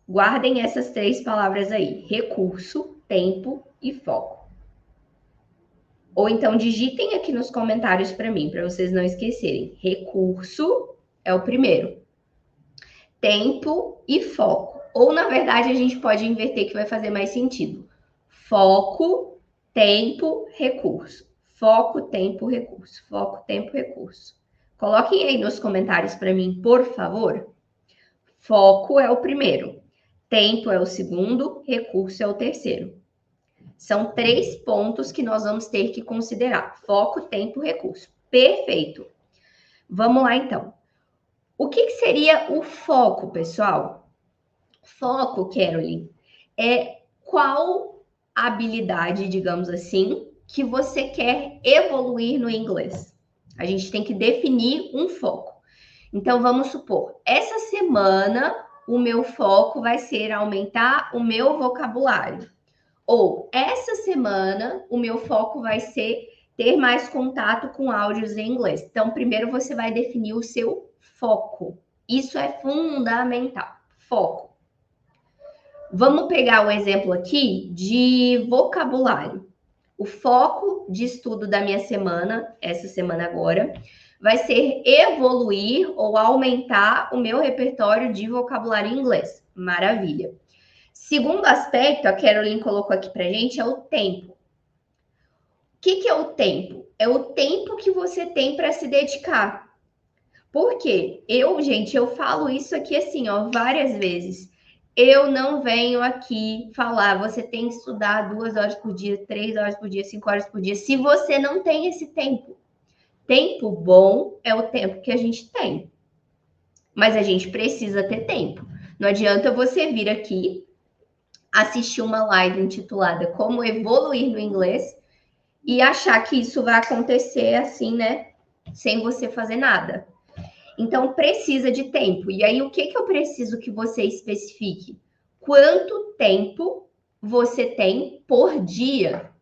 Guardem essas 3 palavras aí: recurso, tempo e foco. Ou então digitem aqui nos comentários para mim, para vocês não esquecerem. Recurso é o primeiro. Tempo e foco. Ou, na verdade, a gente pode inverter que vai fazer mais sentido. Foco, tempo, recurso. Foco, tempo, recurso. Foco, tempo, recurso. Coloquem aí nos comentários para mim, por favor. Foco é o primeiro. Tempo é o segundo. Recurso é o terceiro. São 3 pontos que nós vamos ter que considerar. Foco, tempo, recurso. Perfeito. Vamos lá, então. O que seria o foco, pessoal? Foco, Caroline, é qual habilidade, digamos assim, que você quer evoluir no inglês. A gente tem que definir um foco. Então, vamos supor, essa semana o meu foco vai ser aumentar o meu vocabulário. Ou essa semana o meu foco vai ser ter mais contato com áudios em inglês. Então, primeiro você vai definir o seu foco. Isso é fundamental. Foco. Vamos pegar o exemplo aqui de vocabulário. O foco de estudo da minha semana, essa semana agora, vai ser evoluir ou aumentar o meu repertório de vocabulário em inglês. Maravilha. Segundo aspecto, a Caroline colocou aqui pra gente, é o tempo. O que é o tempo? É o tempo que você tem para se dedicar. Por quê? Gente, eu falo isso aqui assim, ó, várias vezes. Eu não venho aqui falar, você tem que estudar 2 horas por dia, 3 horas por dia, 5 horas por dia, se você não tem esse tempo. Tempo bom é o tempo que a gente tem. Mas a gente precisa ter tempo. Não adianta você vir aqui assistir uma live intitulada Como Evoluir no Inglês e achar que isso vai acontecer assim, né? Sem você fazer nada. Então, precisa de tempo. E aí, o que eu preciso que você especifique? Quanto tempo você tem por dia?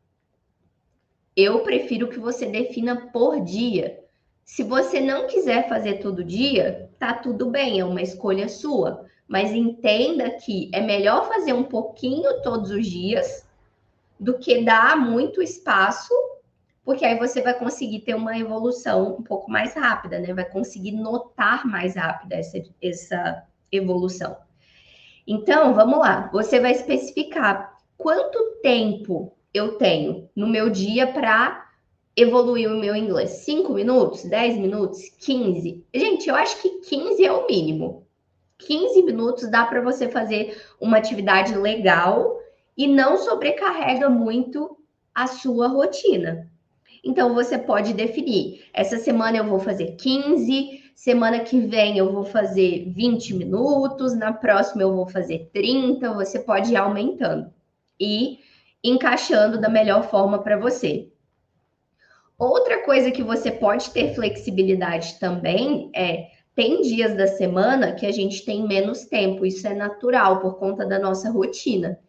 Eu prefiro que você defina por dia. Se você não quiser fazer todo dia, tá tudo bem, é uma escolha sua. Mas entenda que é melhor fazer um pouquinho todos os dias do que dar muito espaço, porque aí você vai conseguir ter uma evolução um pouco mais rápida, né? Vai conseguir notar mais rápida essa evolução. Então, vamos lá. Você vai especificar quanto tempo eu tenho no meu dia para evoluir o meu inglês. 5 minutos? 10 minutos? 15? Gente, eu acho que 15 é o mínimo. 15 minutos dá para você fazer uma atividade legal e não sobrecarrega muito a sua rotina. Então, você pode definir. Essa semana eu vou fazer 15, semana que vem eu vou fazer 20 minutos, na próxima eu vou fazer 30. Você pode ir aumentando e encaixando da melhor forma para você. Outra coisa que você pode ter flexibilidade também é tem dias da semana que a gente tem menos tempo, isso é natural por conta da nossa rotina.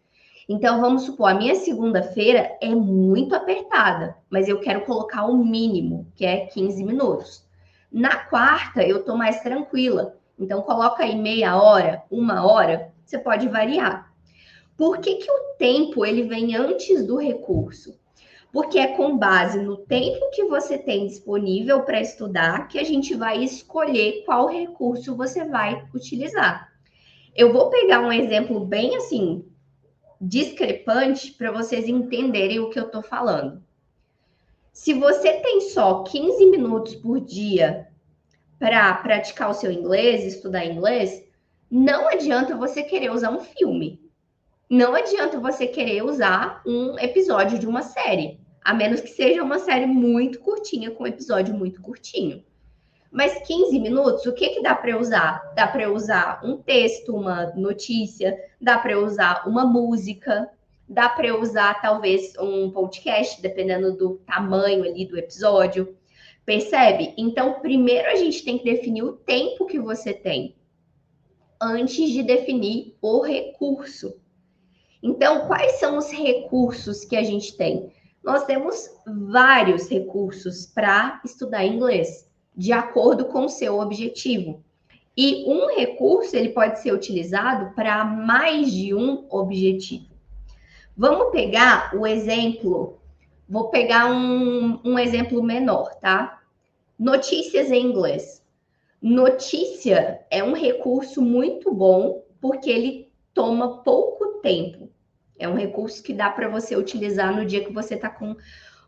Então, vamos supor, a minha segunda-feira é muito apertada, mas eu quero colocar o mínimo, que é 15 minutos. Na quarta, eu tô mais tranquila. Então, coloca aí meia hora, 1 hora, você pode variar. Por que o tempo ele vem antes do recurso? Porque é com base no tempo que você tem disponível para estudar que a gente vai escolher qual recurso você vai utilizar. Eu vou pegar um exemplo bem assim, discrepante para vocês entenderem o que eu estou falando. Se você tem só 15 minutos por dia para praticar o seu inglês, estudar inglês, não adianta você querer usar um filme. Não adianta você querer usar um episódio de uma série, a menos que seja uma série muito curtinha, com um episódio muito curtinho. Mas 15 minutos, o que dá para usar? Dá para usar um texto, uma notícia, dá para usar uma música, dá para usar talvez um podcast, dependendo do tamanho ali do episódio. Percebe? Então, primeiro a gente tem que definir o tempo que você tem antes de definir o recurso. Então, quais são os recursos que a gente tem? Nós temos vários recursos para estudar inglês, de acordo com o seu objetivo. E um recurso, ele pode ser utilizado para mais de um objetivo. Vamos pegar o exemplo, vou pegar um exemplo menor, tá? Notícias em inglês. Notícia é um recurso muito bom porque ele toma pouco tempo. É um recurso que dá para você utilizar no dia que você está com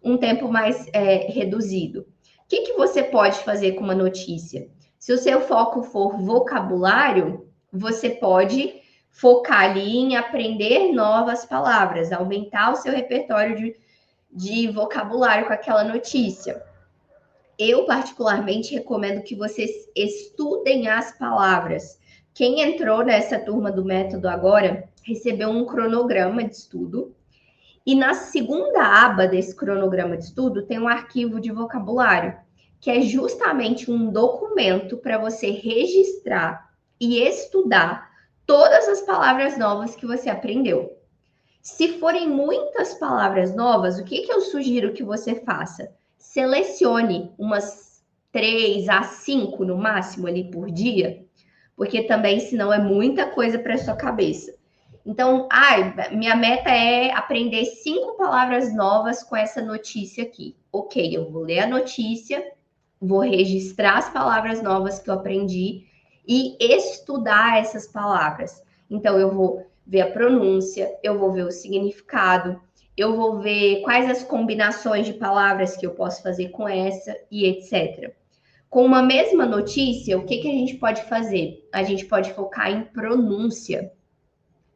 um tempo mais reduzido. O que você pode fazer com uma notícia? Se o seu foco for vocabulário, você pode focar ali em aprender novas palavras, aumentar o seu repertório de vocabulário com aquela notícia. Eu, particularmente, recomendo que vocês estudem as palavras. Quem entrou nessa turma do método agora recebeu um cronograma de estudo. E na segunda aba desse cronograma de estudo tem um arquivo de vocabulário, que é justamente um documento para você registrar e estudar todas as palavras novas que você aprendeu. Se forem muitas palavras novas, o que eu sugiro que você faça? Selecione umas 3 a 5 no máximo ali por dia, porque também senão é muita coisa para sua cabeça. Então, minha meta é aprender 5 palavras novas com essa notícia aqui. Ok, eu vou ler a notícia, vou registrar as palavras novas que eu aprendi e estudar essas palavras. Então, eu vou ver a pronúncia, eu vou ver o significado, eu vou ver quais as combinações de palavras que eu posso fazer com essa e etc. Com uma mesma notícia, o que a gente pode fazer? A gente pode focar em pronúncia.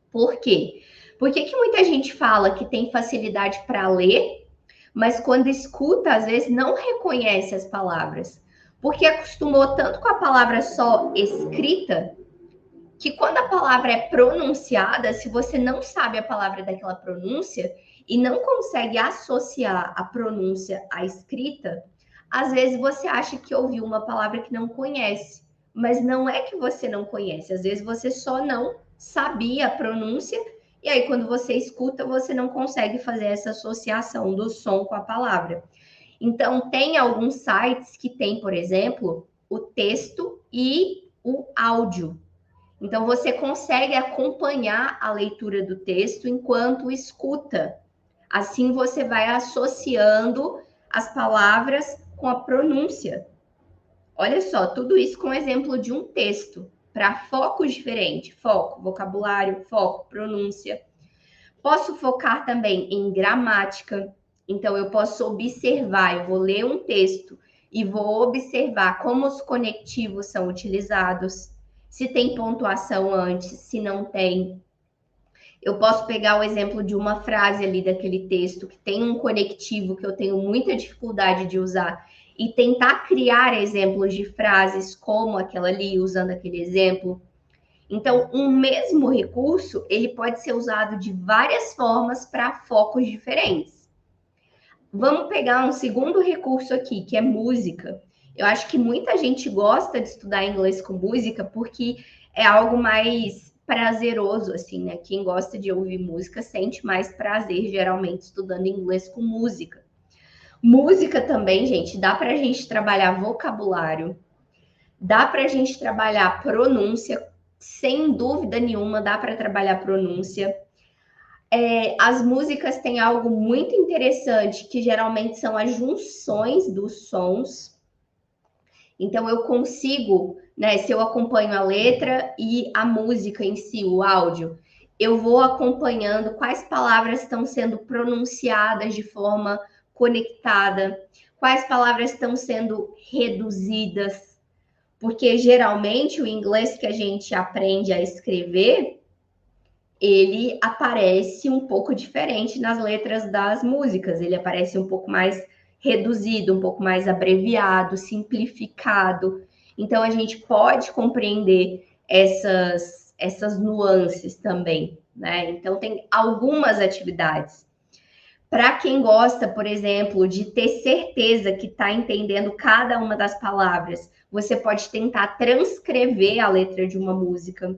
Por quê? Por que muita gente fala que tem facilidade para ler, mas quando escuta, às vezes não reconhece as palavras? Porque acostumou tanto com a palavra só escrita, que quando a palavra é pronunciada, se você não sabe a palavra daquela pronúncia e não consegue associar a pronúncia à escrita, às vezes você acha que ouviu uma palavra que não conhece, mas não é que você não conhece, às vezes você só não sabia a pronúncia e aí quando você escuta, você não consegue fazer essa associação do som com a palavra. Então, tem alguns sites que tem, por exemplo, o texto e o áudio. Então, você consegue acompanhar a leitura do texto enquanto escuta. Assim, você vai associando as palavras com a pronúncia. Olha só, tudo isso com exemplo de um texto, para focos diferentes. Foco, vocabulário, foco, pronúncia. Posso focar também em gramática. Então, eu posso observar, eu vou ler um texto e vou observar como os conectivos são utilizados, se tem pontuação antes, se não tem. Eu posso pegar o exemplo de uma frase ali daquele texto que tem um conectivo que eu tenho muita dificuldade de usar e tentar criar exemplos de frases como aquela ali, usando aquele exemplo. Então, um mesmo recurso, ele pode ser usado de várias formas para focos diferentes. Vamos pegar um segundo recurso aqui, que é música. Eu acho que muita gente gosta de estudar inglês com música porque é algo mais prazeroso, assim, né? Quem gosta de ouvir música sente mais prazer, geralmente, estudando inglês com música. Música também, gente, dá para a gente trabalhar vocabulário, dá para a gente trabalhar pronúncia, sem dúvida nenhuma, dá para trabalhar pronúncia. As músicas têm algo muito interessante, que geralmente são as junções dos sons. Então, eu consigo, né, se eu acompanho a letra e a música em si, o áudio, eu vou acompanhando quais palavras estão sendo pronunciadas de forma conectada, quais palavras estão sendo reduzidas, porque geralmente o inglês que a gente aprende a escrever, ele aparece um pouco diferente nas letras das músicas, ele aparece um pouco mais reduzido, um pouco mais abreviado, simplificado. Então, a gente pode compreender essas nuances também, né? Então, tem algumas atividades. Para quem gosta, por exemplo, de ter certeza que está entendendo cada uma das palavras, você pode tentar transcrever a letra de uma música.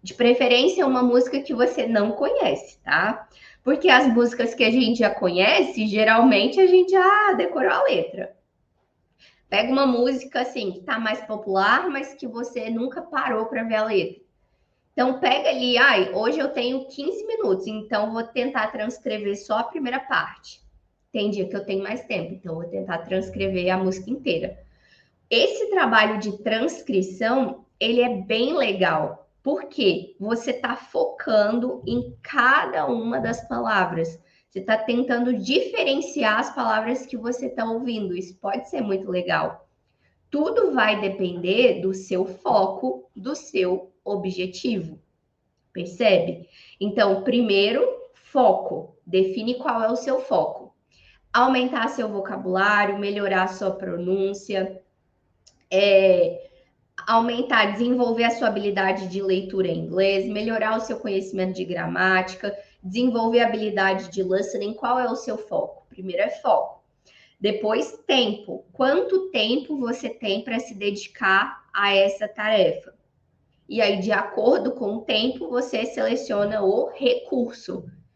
De preferência, uma música que você não conhece, tá? Porque as músicas que a gente já conhece, geralmente a gente já decorou a letra. Pega uma música assim que tá mais popular, mas que você nunca parou para ver a letra. Então pega ali, hoje eu tenho 15 minutos, então vou tentar transcrever só a primeira parte. Tem dia que eu tenho mais tempo, então vou tentar transcrever a música inteira. Esse trabalho de transcrição, ele é bem legal, porque você está focando em cada uma das palavras. Você está tentando diferenciar as palavras que você está ouvindo. Isso pode ser muito legal. Tudo vai depender do seu foco, do seu objetivo. Percebe? Então, primeiro, foco. Define qual é o seu foco. Aumentar seu vocabulário, melhorar sua pronúncia, aumentar, desenvolver a sua habilidade de leitura em inglês, melhorar o seu conhecimento de gramática, desenvolver a habilidade de listening. Qual é o seu foco? Primeiro é foco. Depois, tempo. Quanto tempo você tem para se dedicar a essa tarefa? E aí, de acordo com o tempo, você seleciona o recurso.